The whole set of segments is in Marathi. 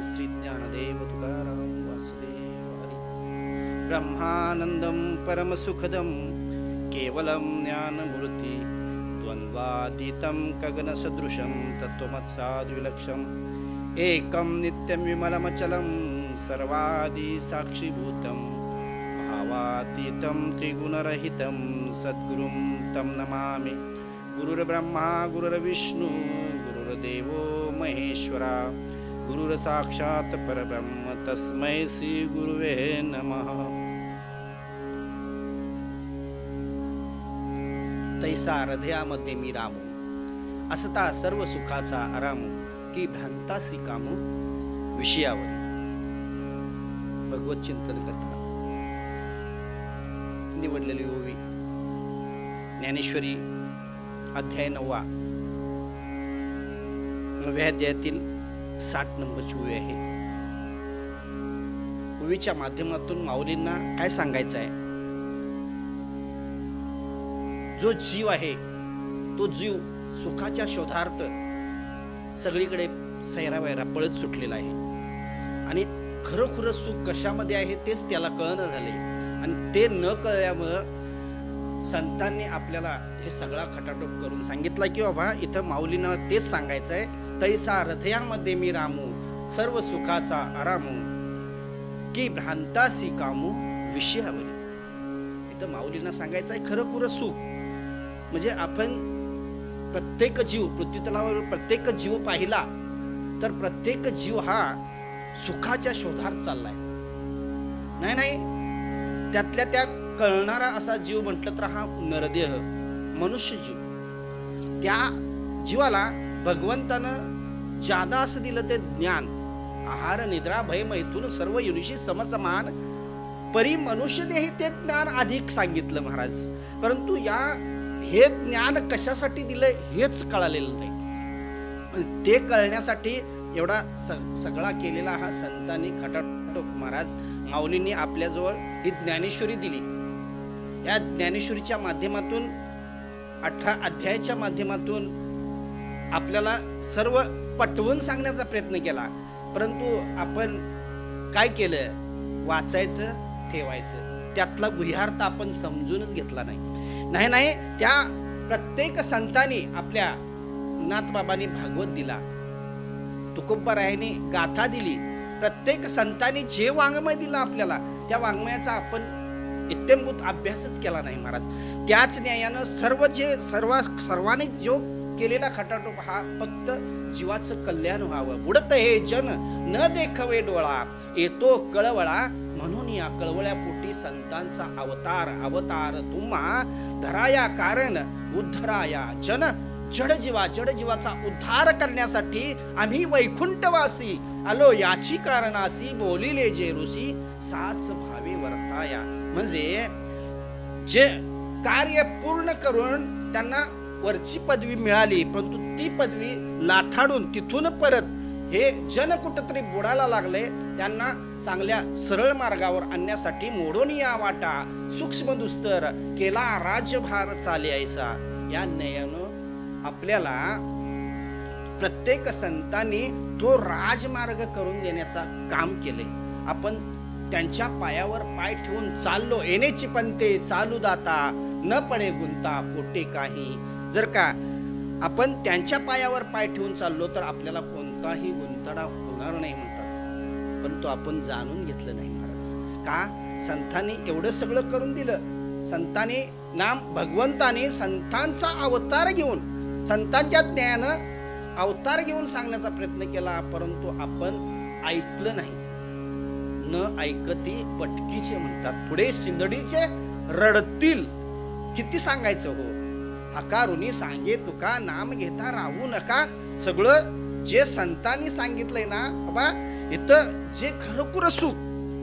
श्री ज्ञानदेव तुकाराम वासुदेव हरी. ब्रह्मानंदम परमसुखदम केवलम ज्ञानमूर्ति द्वंद्वातीतं गगनसदृशं तत्त्वमत्साद्विलक्षम् एकं नित्यं विमलमचलं सर्वादि साक्षीभूतं भावातीतं त्रिगुणरहितं सद्गुरुं तं नमामि. गुरुर्ब्रह्मा गुरुर्विष्णु गुरुर्देवो महेश्वरा गुरुर्साक्षात् परब्रह्म तस्मै श्री गुरुवे नमः. तैसा हृदयामध्ये मी रामू असता सर्व सुखाचा आरामू की भ्रांतासी कामू विषयावर. भगवत चिंतन कथा निवडलेली ओवी ज्ञानेश्वरी अध्याय 9 9व्या अध्यायातील 60 नंबरची ओवी आहे. ओवीच्या माध्यमातून माऊलींना काय सांगायचं आहे? जो जीव आहे तो जीव सुखाच्या शोधार्थ सगळीकडे सैरावैरा पळत सुटलेला आहे आणि खरोखर सुख कशामध्ये आहे तेच त्याला कळणं झाले आणि ते न कळल्यामुळं संतांनी आपल्याला हे सगळा खटाटोप करून सांगितला की बाबा इथं माऊलींना तेच सांगायचं आहे. तैसा हृदयामध्ये मी रामू सर्व सुखाचा आरामू की भ्रांतासी कामू विषयावरी. इथं माऊलींना सांगायचं आहे खरोखर सुख म्हणजे आपण प्रत्येक जीव पृथ्वीतलावर प्रत्येक जीव पाहिला तर प्रत्येक जीव हा सुखाच्या शोधात चाललाय. नाही त्यातल्या त्या कळणारा असा जीव म्हटलं तर हा नरदेह मनुष्य जीव. त्या जीवाला भगवंतानं जादा असं दिलं ते ज्ञान आहार निद्रा भय मैथून सर्व युनिशी समसमान परी मनुष्य देही ते ज्ञान अधिक सांगितलं महाराज. परंतु हे ज्ञान कशासाठी दिलंय हेच कळालेलं नाही. ते कळण्यासाठी एवढा सगळा केलेला हा संतांनी खटाटोप महाराज माऊलींनी आपल्याजवळ ही ज्ञानेश्वरी दिली. या ज्ञानेश्वरीच्या माध्यमातून 18 अध्यायाच्या माध्यमातून आपल्याला सर्व पटवून सांगण्याचा प्रयत्न केला. परंतु आपण काय केलं? वाचायचं ठेवायचं त्यातला गुह्यार्थ आपण समजूनच घेतला नाही. त्या प्रत्येक संतांनी आपल्या नाथबाबांनी भागवत दिला, तुकोबारायांनी गाथा दिली. प्रत्येक संतांनी जे वाङ्मय दिलं आपल्याला त्या वाङ्मयाचा आपण इत्यंभूत अभ्यासच केला नाही महाराज. त्याच न्यायानं सर्वांनी जो केलेला खटाटोप हा फक्त जीवाचं कल्याण व्हावं. बुडत हे जन न देखवे डोळा येतो कळवळा म्हणून या कळवळ्या पोटी संतांचा अवतार तुम्हा धराया कारण उद्धराया जन जड जीवाचा उद्धार करण्यासाठी आम्ही वैकुंठवासी आलो याची कारणासी बोलिले जे ऋषी साच भावे वर्ताया. म्हणजे जे कार्य पूर्ण करून त्यांना वरची पदवी मिळाली परंतु ती पदवी लाथाडून तिथून परत हे जन कुठंतरी बुडायला लागले त्यांना चांगल्या सरळ मार्गावर आणण्यासाठी मोडून या वाटा सूक्ष्म दुस्तर केला राज्यभार चाले ऐसा. या न्यायानं आपल्याला प्रत्येक संतांनी तो राजमार्ग करून देण्याचा काम केले. आपण त्यांच्या पायावर पाय ठेवून चाललो. येण्याची पंते चालू दाता न पडे गुंता पोटे काही. जर का आपण त्यांच्या पायावर पाय ठेवून चाललो तर आपल्याला कोणताही गुंतडा होणार नाही म्हणतात. परंतु आपण जाणून घेतलं नाही महाराज. का? संतांनी एवढं सगळं करून दिलं. संतांनी भगवंताने संतांचा अवतार घेऊन संतांच्या ज्ञानानं अवतार घेऊन सांगण्याचा प्रयत्न केला परंतु आपण ऐकलं नाही. न ऐकती पटकीचे म्हणतात. पुढे सिंदडीचे रडतील. किती सांगायचं हो? हकारुनी सांगे तुका नाम घेता राहू नका. सगळं जे संतांनी सांगितलंय ना बाबा इथं जे खरोखर सुख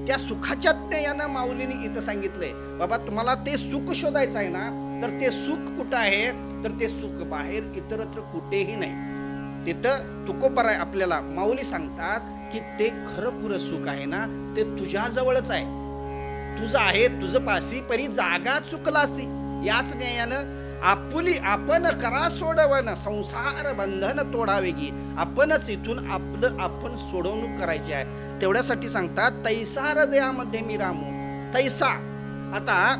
त्या सुखाच्या ज्ञानानं माऊलीने इथं सांगितलंय. बाबा तुम्हाला ते सुख शोधायचं आहे ना तर ते सुख कुठं आहे? तर ते सुख बाहेर इतरत्र कुठेही नाही. तिथं तुकोबाराय आपल्याला माऊली सांगतात की ते खरोखर सुख आहे ना ते तुझ्या जवळच आहे. तुझं आहे तुझं पासी परी जागा चुकलासी. याच न्यायानं आपुली आपण करा सोडवण, संसार बंधन तोडावेगी. आपणच इथून आपलं आपण सोडवणूक करायची आहे. तेवढ्यासाठी सांगतात तैसा हृदयामध्ये मी रामू. तैसा, आता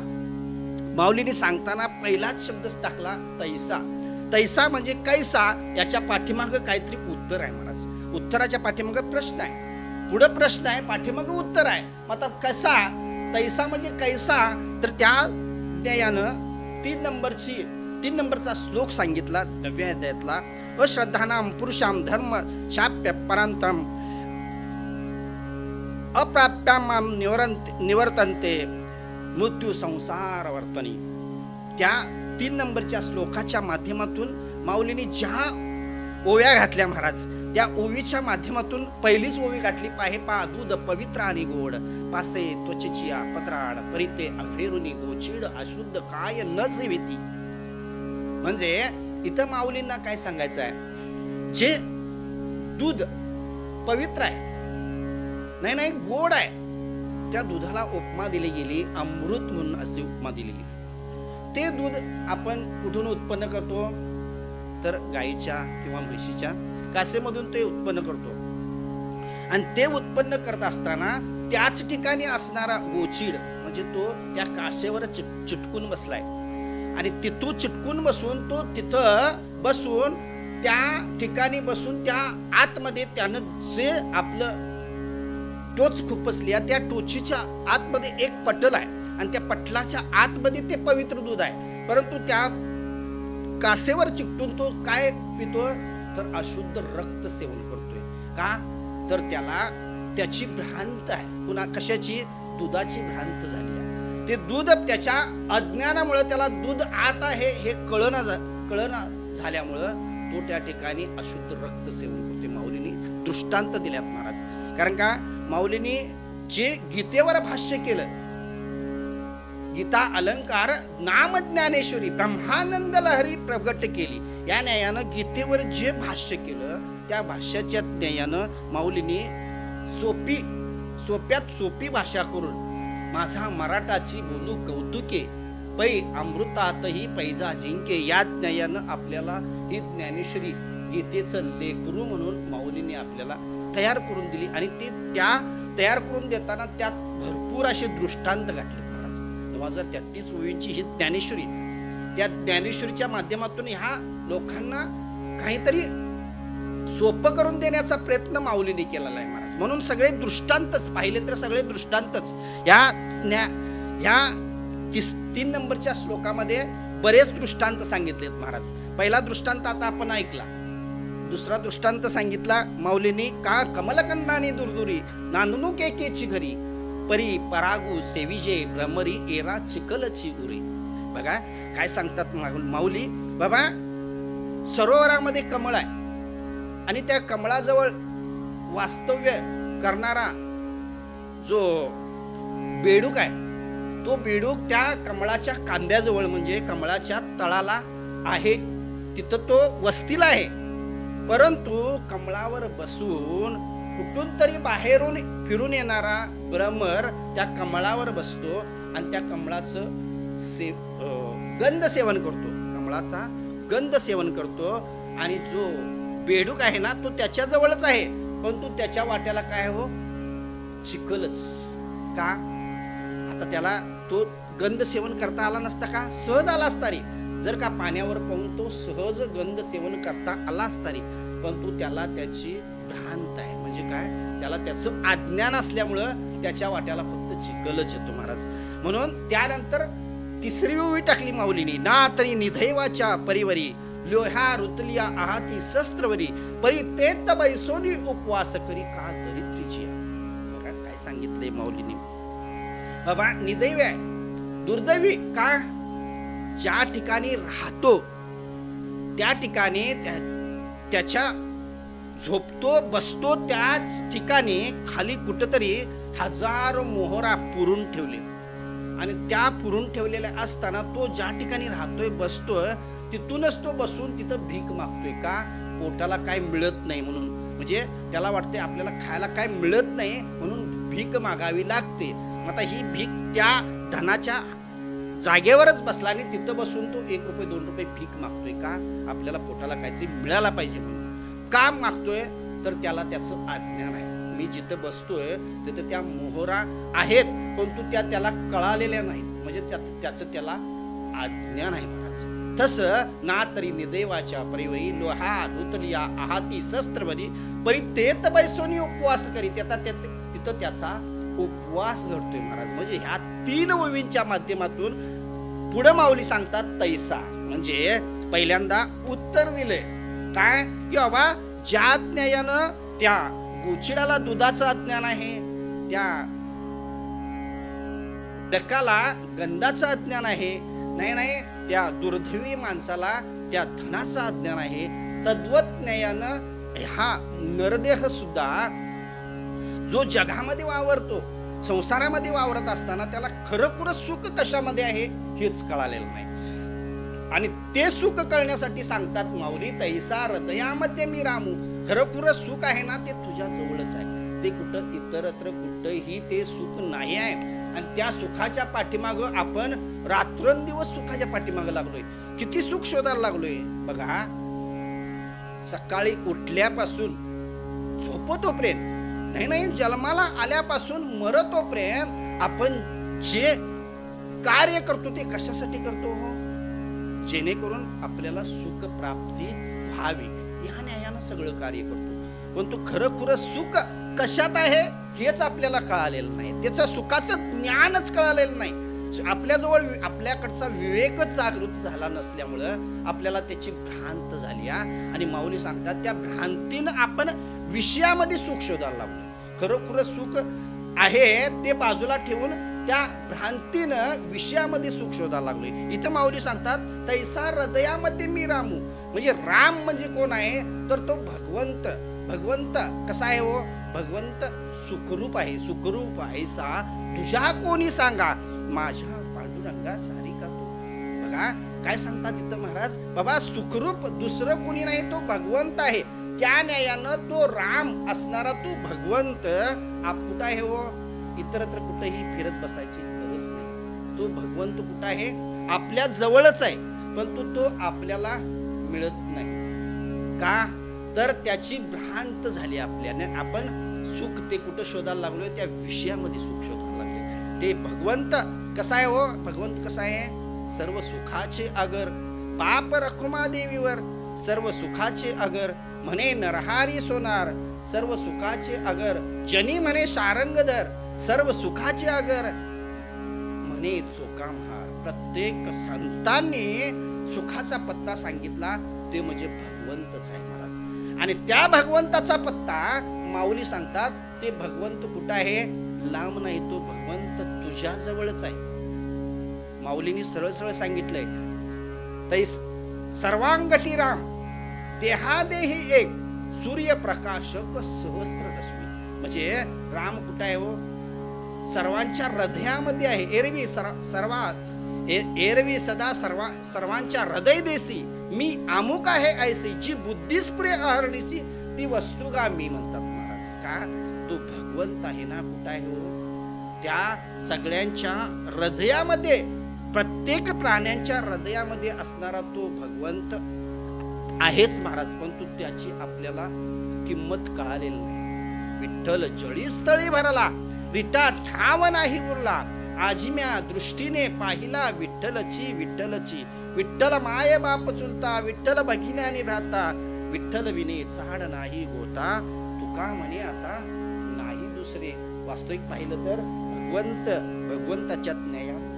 माऊलीने सांगताना पहिलाच शब्द टाकला तैसा. तैसा म्हणजे कैसा, याच्या पाठीमाग काहीतरी उत्तर आहे महाराज. उत्तराच्या पाठीमाग प्रश्न आहे, पुढं प्रश्न आहे, पाठीमाग उत्तर आहे. आता कसा, तैसा म्हणजे कैसा, तर त्या न्यायानं 3 नंबरचा श्लोक सांगितला 9व्या अध्यायातला. अश्रद्धानाम पुरुषाम धर्म शाप्य परांतम अप्राप्याम निवर्तन्ते मृत्यू संसार वर्तनी. त्या 3 नंबरच्या श्लोकाच्या माध्यमातून माऊलीने ज्या ओव्या घातल्या महाराज, त्या ओवीच्या माध्यमातून पहिलीच ओवी गाठली आहे पा. दूध पवित्र आणि गोड, पासे त्वचेचिया पत्राड, परिते अफेरुनी गोचीड, अशुद्ध काय न सेविती. म्हणजे इथं माऊलींना काय सांगायचं आहे, जे दूध पवित्र आहे, नाही गोड आहे, त्या दुधाला उपमा दिली गेली अमृत म्हणून, अशी उपमा दिली गेली. ते दूध आपण कुठून उत्पन्न करतो, तर गाईच्या किंवा म्हशीच्या कासेमधून ते उत्पन्न करतो. आणि ते उत्पन्न करत असताना त्याच ठिकाणी असणारा गोचीड म्हणजे तो त्या कासेवर चिटकून बसलाय. आणि तिथून चिटकून बसून तो तिथं बसून त्या ठिकाणी बसून त्या आतमध्ये त्यानं जे आपलं टोच खुपसली, त्या टोचीच्या आतमध्ये एक पटल आहे आणि त्या पटलाच्या आतमध्ये ते पवित्र दूध आहे. परंतु त्या कासेवर चिकटून तो काय पितो, तर अशुद्ध रक्त सेवन करतोय. का, तर त्याला त्याची भ्रांत आहे. पुन्हा कशाची, दुधाची भ्रांत झाली आहे. ते दूध त्याच्या अज्ञानामुळे त्याला दूध आत आहे हे कळना झाल्यामुळं तो त्या ठिकाणी अशुद्ध रक्त सेवन करतोय. माऊलीने दृष्टांत दिल्यात महाराज. कारण का, माऊलीने जे गीतेवर भाष्य केलं, गीता अलंकार नाम ज्ञानेश्वरी ब्रह्मानंद लहरी प्रगट केली, या न्यायानं गीतेवर जे भाष्य केलं त्या भाष्याच्या न्यायानं माऊलीने सोप्यात सोपी भाषा करून माझा मराठाची बोलू कौतुके, पै अमृतातही पैजा जिंके, या न्यायानं आपल्याला ही ज्ञानेश्वरी गीतेचं लेकरू म्हणून माऊलीने आपल्याला तयार करून दिली. आणि ते त्या तयार करून देताना त्यात भरपूर असे दृष्टांत घातले महाराज. 2033 ओवींची ही ज्ञानेश्वरी, त्या ज्ञानेश्वरीच्या माध्यमातून ह्या लोकांना काहीतरी सोपं करून देण्याचा प्रयत्न माऊलीने केलेला आहे महाराज. म्हणून सगळे दृष्टांतच पाहिले तर सगळे दृष्टांतच ह्या 3 नंबरच्या श्लोकामध्ये बरेच दृष्टांत सांगितलेत महाराज. पहिला दृष्टांत आता आपण ऐकला. दुसरा दृष्टांत सांगितला माऊलींनी का, कमलकंदाने दुर्दुरी नांदणू केची घरी, परी परागू सेविजे भ्रमरी एरा चिकलची उरी. बघा काय सांगतात माऊली. बाबा सरोवरामध्ये कमळ आहे आणि त्या कमळाजवळ वास्तव्य करणारा जो बेडूक आहे, तो बेडूक त्या कमळाच्या कांद्याजवळ म्हणजे कमळाच्या तळाला आहे, तिथं तो वस्तीला आहे. परंतु कमळावर बसून कुठून तरी बाहेरून फिरून येणारा भ्रमर त्या कमळावर बसतो आणि त्या कमळाचं गंध सेवन करतो, कमळाचा गंध सेवन करतो. आणि जो बेडूक आहे ना तो त्याच्या जवळच आहे, परंतु त्याच्या वाट्याला काय हो, चिखलच. का, आता त्याला तो गंध सेवन करता आला नसता का, सहज आला असता रे. जर का पाण्यावर पाहून तो सहज गंध सेवन करता आला असता रे, परंतु त्याला त्याची भ्रांत आहे. म्हणजे काय, त्याला त्याचं अज्ञान असल्यामुळं त्याच्या वाट्याला फक्त चिखलच येतो महाराज. म्हणून त्यानंतर तिसरी ओवी टाकली माऊलीने, ना तरी निधैवाच्या परिवरी लोह्या रुतलिया आहाती शस्त्रवरी, परी तेत बैसोनी उपवास करी का दरिद्रीची. बघा काय सांगितलंय माऊलीने. बाबा निदैव आहे, दुर्दैवी का, ज्या ठिकाणी राहतो त्या ठिकाणी त्याच्या झोपतो बसतो त्याच ठिकाणी खाली कुठंतरी 1000 मोहरा पुरून ठेवले. आणि त्या पुरून ठेवलेल्या असताना तो ज्या ठिकाणी राहतोय बसतोय तिथूनच तो बसून तिथं भीक मागतोय. का, पोटाला काय मिळत नाही म्हणून. म्हणजे त्याला वाटते आपल्याला खायला काय मिळत नाही म्हणून भीक मागावी लागते. आता ही भीक त्या धनाच्या जागेवरच बसला आणि तिथं बसून तो 1 रुपये 2 रुपये भीक मागतोय का? आपल्याला पोटाला काहीतरी मिळायला पाहिजे म्हणून का मागतोय? तर त्याला त्याचं अज्ञान आहे. मी जिथं बसतोय तिथं त्या मोहरा आहेत, परंतु त्याला कळालेल्या नाहीत, म्हणजे त्याचं त्याला अज्ञान आहे महाराज. तसं ना तरी निदेवाच्या परिवरी लोहा धुतलिया आहाती शस्त्रवरी परितेत बैसोनी उपवास करी. तिथं त्याचा उपवास घडतोय महाराज. म्हणजे ह्या 3 ओवींच्या माध्यमातून पुढे माऊली सांगतात तैसा, म्हणजे पहिल्यांदा उत्तर दिले काय की बाबा ज्या ज्ञानानं त्या गोचिडाला दुधाचं अज्ञान आहे, त्या डकाला गंधाचं अज्ञान आहे, नाही त्या दुर्दैवी माणसाला त्या धनाचं अज्ञान आहे, तद्वज्ञानानं हा नरदेह सुद्धा जो जगामध्ये वावरतो, संसारामध्ये वावरत असताना त्याला खरंखुरं सुख कशामध्ये आहे हेच कळालेलं नाही. आणि ते सुख कळण्यासाठी सांगतात माऊली तैसा हृदयामध्ये मी रामू. खरंखुरं सुख आहे ना ते तुझ्या जवळच आहे, ते कुठं इतरत्र कुठंही ते सुख नाही आहे. आणि त्या सुखाच्या पाठीमाग आपण रात्रंदिवस सुखाच्या पाठीमाग लागलोय. किती सुख शोधायला लागलोय बघा. सकाळी उठल्यापासून झोपतोपर्यंत, नाही जन्माला आल्यापासून मरतोपर्यंत आपण जे कार्य करतो ते कशासाठी करतो? जेणेकरून आपल्याला सुख प्राप्ती व्हावी या न्यायानं सगळं कार्य करतो. पण तो खरंखुरं सुख कशात आहे हेच आपल्याला कळालेलं नाही, त्याचं सुखाचं ज्ञानच कळालेलं नाही. आपल्याजवळ आपल्याकडचा विवेकच जागृत झाला नसल्यामुळं आपल्याला त्याची भ्रांत झाली. आणि माऊली सांगतात त्या भ्रांतीनं आपण विषयामध्ये सुख शोधायला लागलो. खरोखर सुख आहे ते बाजूला ठेवून त्या भ्रांतीनं विषयामध्ये सुख शोधायला लागलोय. इथं माऊली सांगतात तैसा हृदयामध्ये मी रामू. म्हणजे राम म्हणजे कोण आहे तर तो भगवंत. भगवंत कसा आहे हो? भगवंत सुखरूप आहे. सुखरूप आहे सा तुझ्या कोणी सांगा माझ्या पांडुरंगा सारी का तो. बघा काय सांगतात तिथं महाराज, बाबा सुखरूप दुसरं कोणी नाही, तो भगवंत आहे. त्या न्यायानं तो राम असणारा तो भगवंत कुठं आहे हो? इतरत्र कुठेही फिरत बसायची गरज नाही. तो भगवंत कुठं आहे? आपल्या जवळच आहे, परंतु तो आपल्याला मिळत नाही. का तर त्याची भ्रांत झाली आपल्याने. आपण सुख ते कुठं शोधायला लागलोय? त्या विषयामध्ये सुख शोधायला लागले. ते भगवंत कसा आहे हो? भगवंत कसा आहे? सर्व सुखाचे अगर पाप रखुमा देवीवर, सर्व सुखाचे अगर म्हणे नरहारी सोनार, सर्व सुखाचे अगर जनी म्हणे शारंगधर, सर्व सुखाचे अगर म्हणे चोकामहार. प्रत्येक संतांनी सुखाचा पत्ता सांगितला ते म्हणजे भगवंतच आहे महाराज. आणि त्या भगवंताचा पत्ता माऊली सांगतात ते भगवंत कुठं आहे? लांब नाही, तो भगवंत तुझ्या जवळच आहे. माऊलींनी सरळ सरळ सांगितलंय तै सर्वांगठी राम देहादेही एक सूर्यप्रकाशक सहस्त्र रश्मी. म्हणजे राम कुठं आहे हो? सर्वांच्या हृदयामध्ये आहे. एरवी सदा सर्वांच्या हृदय देसी मी अमुक आहे ऐसी, जी बुद्धिस्प्रे अहरणीसी ती वस्तुगा मी म्हणतात महाराज. का तो भगवंत आहे ना कुठं आहे हो? त्या सगळ्यांच्या हृदयामध्ये, प्रत्येक प्राण्यांच्या हृदयामध्ये असणारा तो भगवंत आहेच महाराज. परंतु त्याची आपल्याला किंमत कळालेली नाही. विठ्ठल जळीस्थळी भरला रिटा ठाव नाही उरला, आजिम्या दृष्टीने पाहिला विठ्ठलची विठ्ठलची. विठ्ठल माय बाप चुलता, विठ्ठल भगिन्याने राहता, विठ्ठल विने चाड नाही गोता, तुका म्हणे आता नाही दुसरे. वास्तविक पाहिलं तर भगवंताच्या न्यायात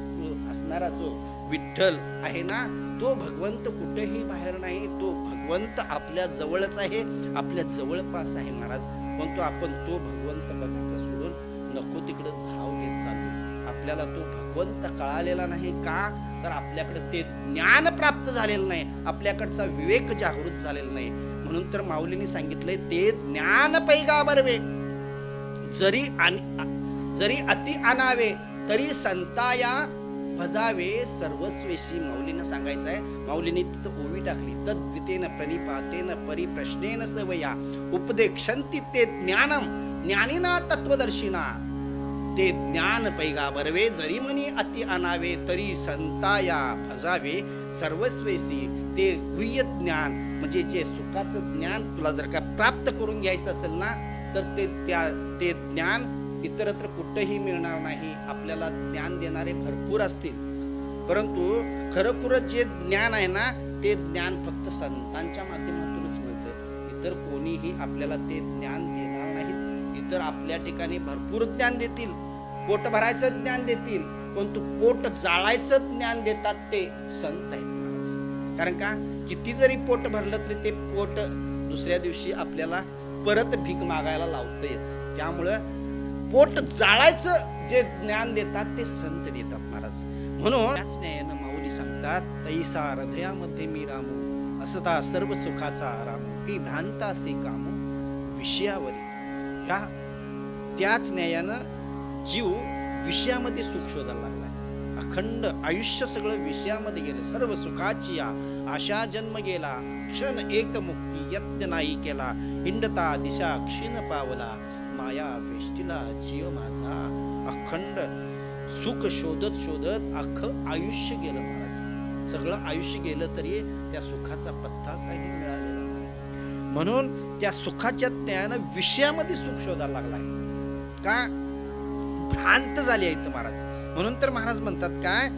असणारा जो विठ्ठल आहे ना तो भगवंत कुठेही बाहेर नाही. तो भगवंत आपल्या जवळच आहे, आपल्या जवळपास आहे महाराज. पण तो आपण तो भगवंत बघायचा सोडून नको तिकडे धाव घेत चालू. आपल्याला तो भगवंत कळालेला नाही. का तर आपल्याकडे ते ज्ञान प्राप्त झालेलं नाही, आपल्याकडचा विवेक जागृत झालेला नाही. म्हणून तर माऊलींनी सांगितलंय ते ज्ञान पैगा बरवे, जरी अति आणावे तरी संताया भजावे सर्वस्वेशी. माऊलींना सांगायचं आहे. माऊलींनी तिथं ओवी टाकली तद्वितेन प्रणिपातेन परिप्रश्नेन सवया उपदेक्षन्ति ते ज्ञानम ज्ञानिना तत्वदर्शिना. ते ज्ञान पैगा बरवे, जरी मनी अति अनावे तरी संताया भजावे सर्वस्वेसी. ते गुह्य ज्ञान म्हणजे जे सुखाचं ज्ञान तुला जर का प्राप्त करून घ्यायचं असेल ना, तर ते ज्ञान इतरत्र कुठेही मिळणार नाही. आपल्याला ज्ञान देणारे भरपूर असतील, परंतु खरोखर जे ज्ञान आहे ना, ते ज्ञान फक्त संतांच्या माध्यमातूनच मिळतं. इतर कोणीही आपल्याला ते ज्ञान देणार नाहीत. इतर आपल्या ठिकाणी भरपूर ज्ञान देतील, पोट भरायचं ज्ञान देतील, परंतु पोट जाळायचं ज्ञान देतात ते संत आहेत महाराज. कारण का, किती जरी पोट भरलं तरी ते पोट दुसऱ्या दिवशी आपल्याला परत भीक मागायला लावतंच. त्यामुळं पोट जाळायचं जे ज्ञान देतात ते संत देतात महाराज. म्हणून त्याच न्यायानं माऊली सांगतात, तैसा हृदयामध्ये मी रामू, असता सर्व सुखाचा आराम, की भ्रांतासी कामू विषयावरी. ह्या त्याच न्यायानं जीव विषयामध्ये सुख शोधायला लागलाय. अखंड आयुष्य सगळं विषयामध्ये गेलं. सर्व सुखाची आशा जन्म गेला, क्षण एक मुक्ती यत्न नाही केला, हिंडता दिशा क्षीण पावला, माया वेष्टीला जीव माझा. अखंड सुख शोधत शोधत अख्खं आयुष्य गेलं महाराज. सगळं आयुष्य गेलं तरी त्या सुखाचा पत्ता काही मिळालेला नाही. म्हणून त्या सुखाच्या त्यानं विषयामध्ये सुख शोधायला लागलाय. का, भ्रांत झाली आहे महाराज. म्हणून तर महाराज म्हणतात काय,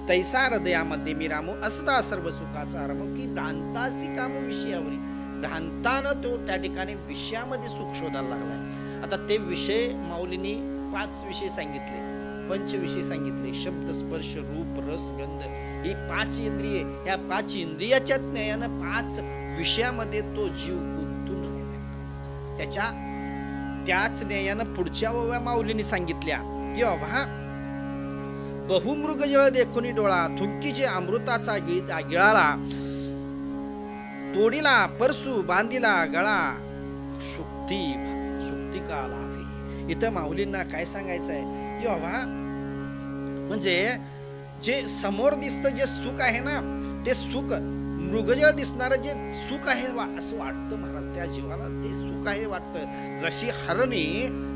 तैसा हृदयामध्ये मी रामू, असता सर्व सुखाचा आराम, की भ्रांतासी कामू विषयावरी. भ्रांतानं तो त्या ठिकाणी विषयामध्ये सुख शोधायला लागलाय. आता ते विषय माऊलींनी 5 विषय सांगितले, पंचविषय सांगितले. शब्द स्पर्श रूप रस गंध ही 5 इंद्रिये. ह्या 5 इंद्रियाच्या ज्ञानानं 5 विषयामध्ये तो जीव गुंतून राहिला. त्याच ज्ञानानं पुढच्या ओव्या माऊलींनी सांगितल्या की बाबा, बहुमृग जळ देखुनी डोळा, थुंकीचे अमृताचा गिळाला, तोडीला परसू बांधिला गळा, शुक्ती का लाभे. इथं माऊलींना काय सांगायचं आहे की बाबा, म्हणजे जे समोर दिसतं जे सुख आहे ना, ते सुख मृगजळ दिसणारं जे सुख आहे असं वाटतं महाराज. त्या जीवाला ते सुख आहे वाटतं. जशी हरणी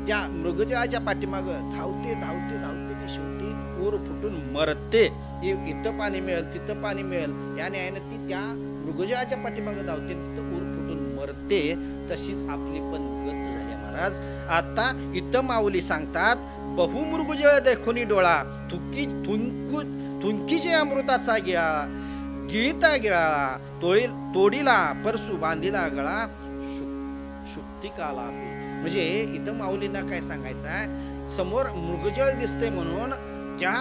त्या मृगजळाच्या पाठीमाग धावते धावते धावते, ती शेवटी ऊर फुटून मरते. इथं पाणी मिळेल तिथं पाणी मिळेल या न्यायानं ती त्या मृगजळाच्या पाठीमाग धावते, तिथं ऊर फुटून मरते. तशीच आपली पण गत झाली महाराज. आता इथं माऊली सांगतात, बहुमृगजळ देखुनी डोळा, थुंकीचे अमृताचा गिळाळा, गिळीता गिळाळा, तोडीला परसू बांधिला गळा, शुक्ती का लाभे. म्हणजे इथं माऊलींना काय सांगायचं आहे, समोर मृगजळ दिसते म्हणून त्या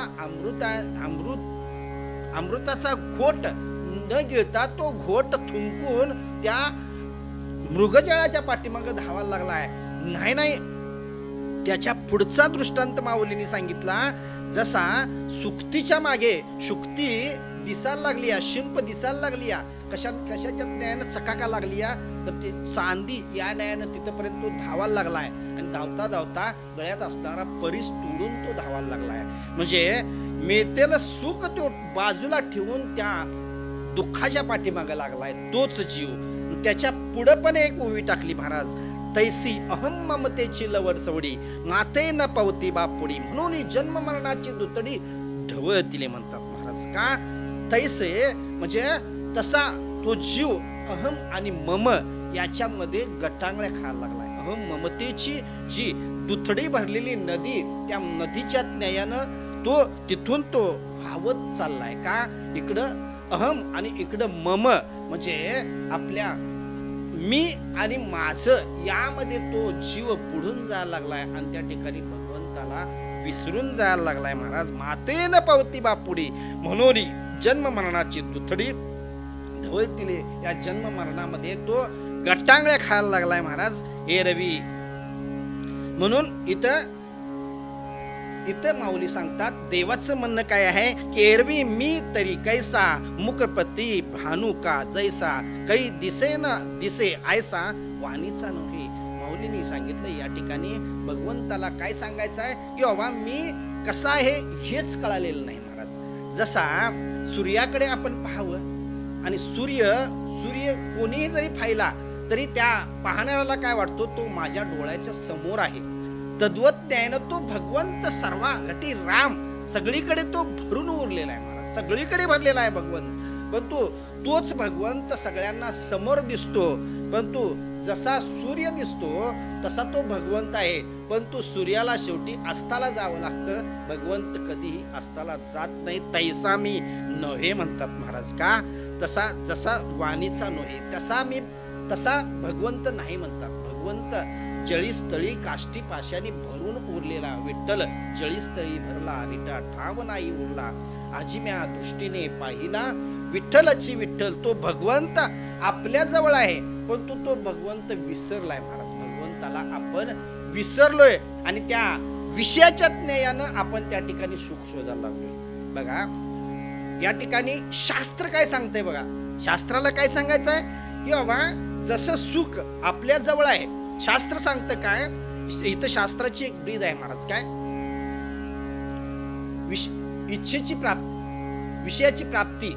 अमृताचा घोट न गिळता तो घोट थुंकून त्या मृगजळाच्या पाठीमागे धावायला लागलाय. नाही, त्याच्या पुढचा दृष्टांत माऊलींनी सांगितला. जसा सुक्तीच्या मागे शुक्ती दिसायला लागली, शिंप दिसायला लागली, कशाच्या न्यायानं चकाका लागली, तर ते चांदी या न्यायानं तिथपर्यंत तो धावायला लागलाय. आणि धावता धावता गळ्यात असणारा परीस तोडून तो धावायला लागलाय. म्हणजे मिळतेलं सुख तो बाजूला ठेवून त्या दुःखाच्या पाठीमागे लागलाय तोच जीव. त्याच्या पुढे पण एक ओवी टाकली महाराज, तैसी अहम ममतेची लवर सवडी, माते न पवती बापुडी, म्हणून जन्म मरणाची दुतडी ढवळतिले म्हणतात महाराज. का, तैसे म्हणजे तसा तो जीव अहम आणि मम याच्यामध्ये गटांगळ्या खायला लागलाय. अहम ममतेची जी दुथडी भरलेली नदी, त्या नदीच्या न्यायानं तो तिथून तो वाहवत चाललाय. का, इकडं अहम आणि इकडं मम म्हणजे आपल्या मी आणि माझं यामध्ये तो जीव पुढून जायला लागलाय आणि त्या ठिकाणी भगवंताला विसरून जायला लागलाय महाराज. मातेन पवती बापुडी, म्हणून जन्म मरणाची दुथडी ढवळतिले. या जन्म मरणामध्ये तो गटांगळ्या खायला लागलाय महाराज. हे रवी. म्हणून इथं माऊली सांगतात, देवाचं म्हणणं काय आहे की एरवी मी तरी कैसा, मुखपती भानू का जैसा, कै दिसे ना दिसे आयसा, वाणीचा नव्हे. माऊलींनी सांगितलं या ठिकाणी भगवंताला काय सांगायचं आहे की बाबा मी कसा आहे हेच कळालेलं नाही महाराज. जसा सूर्याकडे आपण पाहावं आणि सूर्य कोणीही जरी पाहिला तरी त्या पाहणाऱ्याला काय वाटतो, तो माझ्या डोळ्याच्या समोर आहे. तद्वज्ञानं तो भगवंत सर्वा घटी राम सगळीकडे तो भरून उरलेला आहे महाराज, सगळीकडे भरलेला आहे भगवंत. परंतु तोच भगवंत सगळ्यांना समोर दिसतो, परंतु जसा सूर्य दिसतो तसा तो भगवंत आहे. परंतु सूर्याला शेवटी अस्ताला जावं लागतं, भगवंत कधीही अस्ताला जात नाही. तैसा मी नव्हे म्हणतात महाराज. का? तसा जसा वाणीचा नव्हे तसा भगवंत नाही म्हणतात. भगवंत जळीस्थळी काष्टी पाशाने भरून उरलेला विठ्ठल, जळीस्थळी भरला विटा ठाव नाही उरला, आजिम्या दृष्टीने पाहिला विठ्ठलची विठ्ठल. तो भगवंत आपल्या जवळ आहे, परंतु तो भगवंत विसरलाय महाराज. भगवंताला आपण विसरलोय आणि त्या विषयाच्या ज्ञानानं आपण त्या ठिकाणी सुख शोधायला लागलोय. बघा या ठिकाणी शास्त्र काय सांगतंय बघा. शास्त्राला काय सांगायचं आहे की बाबा जसं सुख आपल्या जवळ आहे, शास्त्र सांगतं काय, इथं शास्त्राची एक ब्रीद आहे महाराज. काय? इच्छेची प्राप्ती, विषयाची प्राप्ती,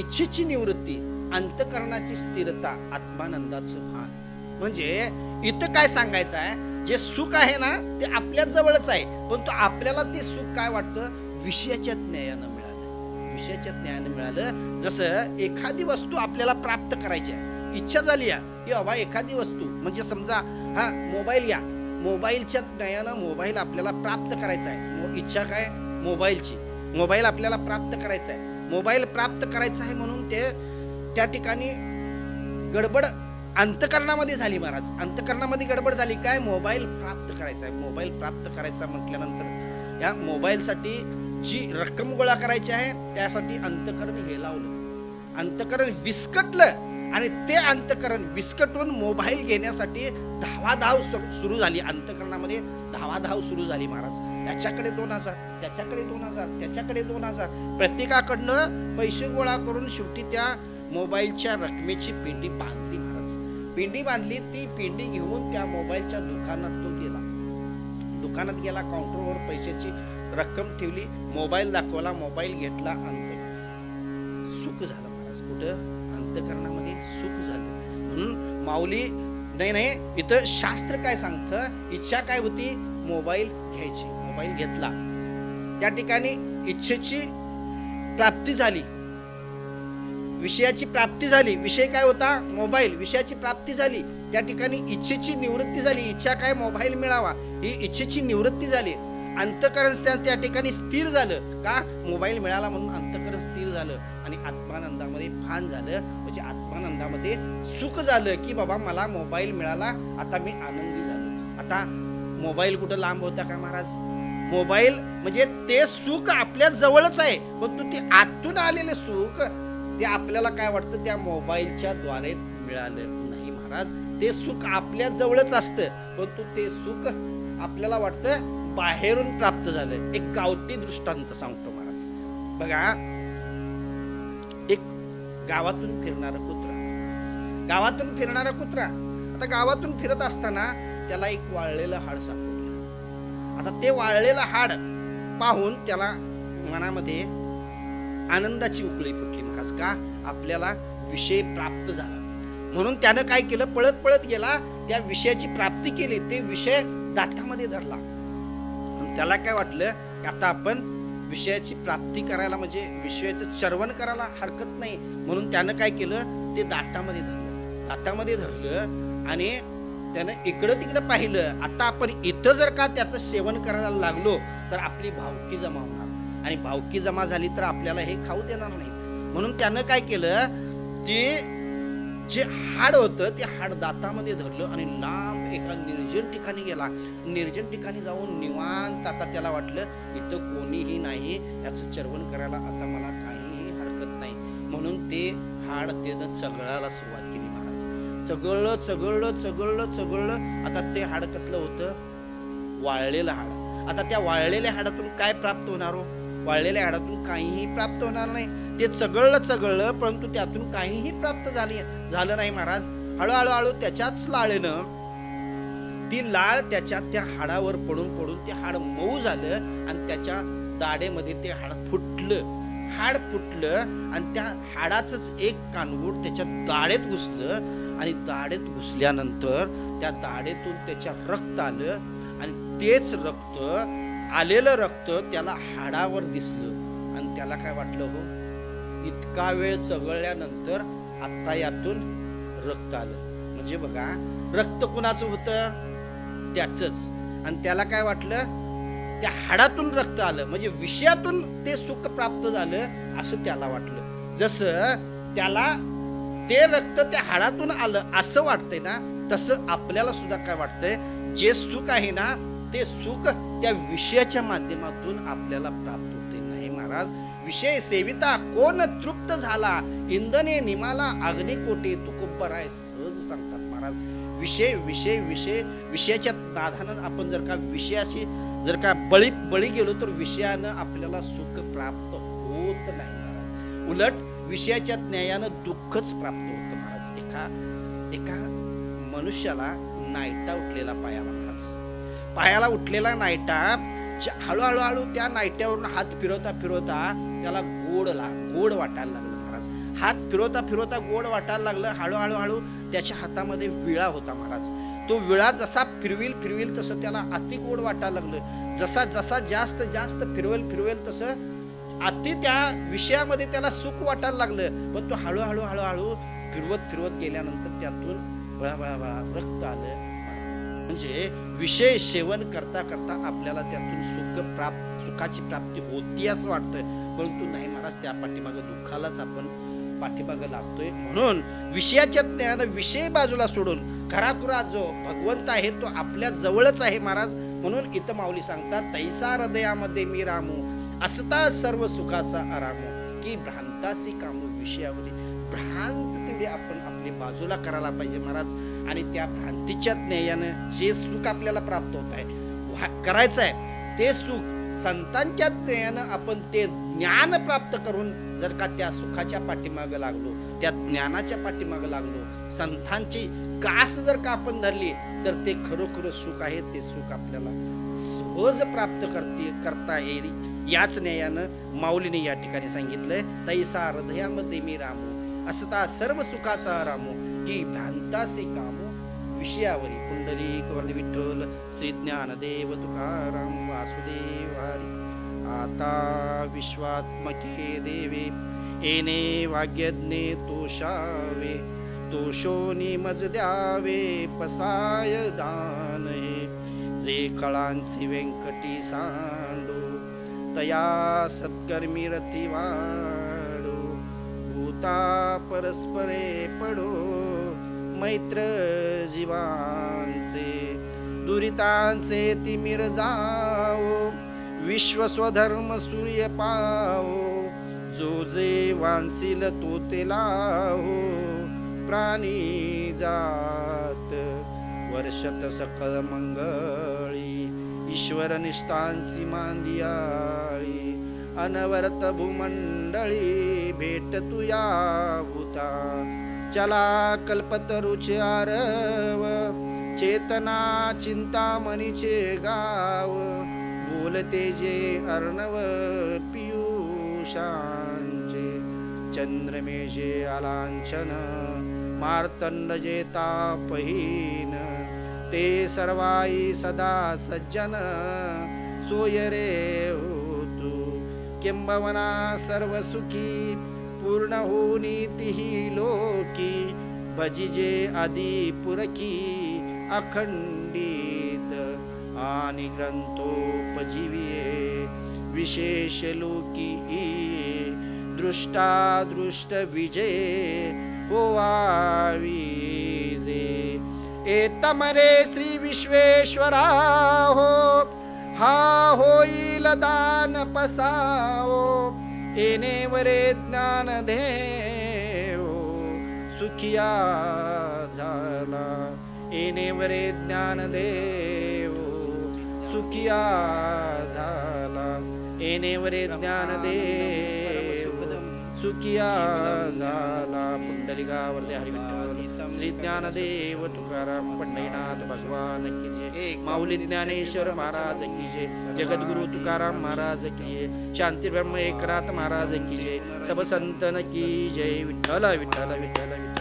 इच्छेची निवृत्ती, अंतकरणाची स्थिरता, आत्मानंदाचं भान. म्हणजे इथं काय सांगायचं आहे, जे सुख आहे ना ते आपल्या जवळच आहे, परंतु आपल्याला ते सुख काय वाटतं, विषयाच्या ज्ञानानं मिळालं. विषयाच्या ज्ञानानं मिळालं. जसं एखादी वस्तू आपल्याला प्राप्त करायची आहे, इच्छा झाली आहे की बाबा एखादी वस्तू, म्हणजे समजा हा मोबाईल, या मोबाईलच्या ज्ञानानं मोबाईल आपल्याला प्राप्त करायचा आहे. इच्छा काय? मोबाईलची. मोबाईल आपल्याला प्राप्त करायचा आहे, मोबाईल प्राप्त करायचा आहे म्हणून ते त्या ठिकाणी गडबड अंतकरणामध्ये झाली महाराज. अंतकरणामध्ये गडबड झाली. काय? मोबाईल प्राप्त करायचा आहे. मोबाईल प्राप्त करायचा म्हटल्यानंतर या मोबाईलसाठी जी रक्कम गोळा करायची आहे त्यासाठी अंतकरण हे लावलं, अंतकरण विस्कटलं आणि ते अंतकरण विस्कटून मोबाईल घेण्यासाठी धावाधाव सुरू झाली. अंतकरणामध्ये धावाधाव सुरू झाली महाराज. त्याच्याकडे 2000, त्याच्याकडे 2000, त्याच्याकडे 2000, प्रत्येकाकडनं पैसे गोळा करून शेवटी त्या मोबाईलच्या रकमेची पिंडी बांधली महाराज. पिंडी बांधली. ती पिंडी घेऊन त्या मोबाईलच्या दुकानात तो गेला. दुकानात गेला, काउंटरवर पैशाची रक्कम ठेवली, मोबाईल दाखवला, मोबाईल घेतला, सुख झालं महाराज. कुठं? अंतकरणामध्ये सुख झालं. म्हणून माऊली नाही, इथं शास्त्र काय सांगतं, इच्छा काय होती, मोबाईल घ्यायची. मोबाईल घेतला, त्या ठिकाणी इच्छेची प्राप्ती झाली, विषयाची प्राप्ती झाली. विषय काय होता? मोबाईल. विषयाची प्राप्ती झाली, त्या ठिकाणी इच्छेची निवृत्ती झाली. इच्छा काय? मोबाईल मिळावा, ही इच्छेची निवृत्ती झाली. अंतकरण त्या ठिकाणी स्थिर झालं. का? मोबाईल मिळाला म्हणून अंतकरण स्थिर झालं आणि आत्मानंदामध्ये भान झालं. म्हणजे आत्मानंदामध्ये सुख झालं की बाबा मला मोबाईल मिळाला, आता मी आनंदी झालो. आता मोबाईल कुठं लांब होता का महाराज? मोबाईल म्हणजे ते सुख आपल्या जवळच आहे, परंतु ते आतून आलेले सुख ते आपल्याला काय वाटतं, त्या मोबाईलच्या द्वारे मिळालं नाही महाराज. ते सुख आपल्या जवळच असतं, परंतु ते सुख आपल्याला वाटतं बाहेरून प्राप्त झालं. एक गावठी दृष्टांत सांगतो महाराज. बघा एक गावातून फिरणारा कुत्रा, गावातून फिरणारा कुत्रा. आता गावातून फिरत असताना त्याला एक वाळलेलं हाड सापडलं. आता ते वाळलेलं हाड पाहून त्याला मनामध्ये आनंदाची उकळी फुटली महाराज. का? आपल्याला विषय प्राप्त झाला. म्हणून त्यानं काय केलं, पळत पळत गेला, त्या विषयाची प्राप्ती केली, ते विषय दातामध्ये धरला. त्याला काय वाटलं की आता आपण विषयाची प्राप्ती करायला, म्हणजे विषयाचं चर्वण करायला हरकत नाही, म्हणून त्यानं काय केलं, ते दातामध्ये धरलं. दातामध्ये धरलं आणि त्यानं इकडं तिकडं पाहिलं. आता आपण इथं जर का त्याचं सेवन करायला लागलो तर आपली भावकी जमा होणार, आणि भावकी जमा झाली तर आपल्याला हे खाऊ देणार नाही. म्हणून त्यानं काय केलं, ते जे हाड होतं ते हाड दातामध्ये धरलं आणि लांब एका निर्जन ठिकाणी गेला. निर्जन ठिकाणी जाऊन निवांत, आता त्याला वाटलं इथं कोणीही नाही, याचं चर्वण करायला आता मला काहीही हरकत नाही, म्हणून ते हाड त्यानं चगळायला सुरुवात केली महाराज. चगळलं चगळलं चगळलं चगळलं. आता ते हाड कसलं होतं? वाळलेलं हाड. आता त्या वाळलेल्या हाडातून काय प्राप्त होणार हो? वाळलेल्या हाडातून काहीही प्राप्त होणार नाही. ते चगळलं चगळलं, परंतु त्यातून काहीही प्राप्त झालं नाही महाराज. हळूहळू त्याच्याच लाळेनं ती लाळ त्याच्या त्या हाडावर पडून पडून ते हाड मऊ झालं आणि त्याच्या दाढेमध्ये ते हाड फुटलं. हाड फुटलं आणि त्या हाडाचंच एक कानगूट त्याच्या दाढेत घुसलं आणि दाढेत घुसल्यानंतर त्या दाढेतून त्याच्या रक्त आलं आणि तेच रक्त, आलेलं रक्त त्याला हाडावर दिसलं आणि त्याला काय वाटलं, हो इतका वेळ चघळल्यानंतर आता यातून रक्त आलं. म्हणजे बघा, रक्त कुणाचं होतं, त्याचंच. आणि त्याला काय वाटलं, त्या हाडातून रक्त आलं म्हणजे विषयातून ते सुख प्राप्त झालं असं त्याला वाटलं. जसं त्याला ते रक्त त्या हाडातून आलं असं वाटतंय ना, तसं आपल्याला सुद्धा काय वाटतंय, जे सुख आहे ना ते सुख त्या विषयाच्या माध्यमातून आपल्याला प्राप्त होते. नाही महाराज, विषय सेविता कोण तृप्त झाला, इंधने निमाला अग्निकोटी तुकुंबराय सहज सांगतात महाराज. विषय विषय विषय विषयाच्या नादानं आपण जर का विषयाशी जर का बळी गेलो तर विषयानं आपल्याला सुख प्राप्त होत नाही महाराज. उलट विषयाच्या ज्ञानानं दुःखच प्राप्त होतं महाराज. एका मनुष्याला नायटा उठलेला पायाला महाराज, पायाला उठलेला नायटा हळूहळू त्या नायट्यावरून हात फिरवता त्याला गोड वाटायला लागलं महाराज. हात फिरवता गोड वाटायला लागलं. हळूहळू त्याच्या हातामध्ये विळा होता महाराज. तो विळा जसा फिरविल तसं त्याला अति गोड वाटायला लागलं. जसा जास्त फिरवेल तसं अति त्या विषयामध्ये त्याला सुख वाटायला लागलं. पण तो हळूहळू फिरवत गेल्यानंतर त्यातून बळा रक्त आलं. म्हणजे विषय सेवन करता आपल्याला त्यातून सुखाची प्राप्ती होती असं वाटतं, परंतु नाही महाराज, त्या पाठीमागे दुःखालाच आपण पाठीमागे लागतोय. म्हणून विषयाच्या ज्ञान विषय बाजूला सोडून खराखुरा जो भगवंत आहे तो आपल्या जवळच आहे महाराज. म्हणून इथं माऊली सांगतात, तैसा हृदयामध्ये मी रामू असता सर्व सुखाचा आरामो, की भ्रांतासी कामू विषयावरी. भ्रांत तेवढी आपण आपली बाजूला करायला पाहिजे महाराज. आणि त्या भ्रांतीच्या ज्ञानानं जे सुख आपल्याला प्राप्त होत आहे, करायचं आहे ते सुख संतांच्या ज्ञानानं आपण ते ज्ञान प्राप्त करून जर का त्या सुखाच्या पाठीमागं लागलो, त्या ज्ञानाच्या पाठीमागं लागलो, संतांची कास जर का आपण धरली, तर ते खरोखर सुख आहे. ते सुख आपल्याला सहज प्राप्त करता येईल. याच न्यायानं माऊलीने या ठिकाणी सांगितलंय, तैसा हृदयामध्ये मी रामू असता सर्व सुखाचा रामू, की भ्रांतासी कामो विषयावरी. पुंडलिक वरद विठ्ठल श्री ज्ञानदेव तुकाराम वासुदेव हरी. आता विश्वात्मके देवे येणे वाग्यज्ञे तोषावे, तोषोनी मज द्यावे पसाय दानये. जे कळांचे व्यंकटी सांडो तया सत्कर्मी रती वाडो, भूता परस्परे पडो मैत्र जीवांचे. दुरितांचे तिमिर जावो, विश्व स्वधर्म सूर्य पावो. जो जे वांसिल तो ते लाहो, प्राणी जात वर्षत सकळ मंगळी. ईश्वर निष्ठांसी मांदियाळी, अनवरत भूमंडळी भेट तुया भूता. चला कल्पतरुचे आरव, चेतना चिंतामणीचे गाव. बोलते जे अर्णव पियुषांचे, चंद्रमेजे आलांछन. मार्तंड जे तापहीन, ते सर्वाई सदा सज्जन. सोय रे होतु किंबवना सर्व सुखी, पूर्ण होनी तिही लोकी. भजिजे आदि पुरखी अखंडित, आणि ग्रंथोपजीविये विशेष लोकी. दृष्ट विजय होवावी जे. एतमरे श्री विश्वेश्वरा हो, हा होईल दान पसाओ. येणेवरे ज्ञान देव सुखिया झाला. येणेवरे ज्ञान देव सुखिया झाला. येणेवरे ज्ञान देव सुखिया झाला. पुंडलिकावरले हरिविठ्ठल श्री ज्ञानदेव तुकाराम पंढरीनाथ भगवान की जय. माऊली ज्ञानेश्वर महाराज की जय. जगद्गुरु तुकाराम महाराज की जय. शांती ब्रह्म एकनाथ महाराज की जय. सब संतन की जय. विठ्ठल विठ्ठल विठ्ठल विठ्ठल.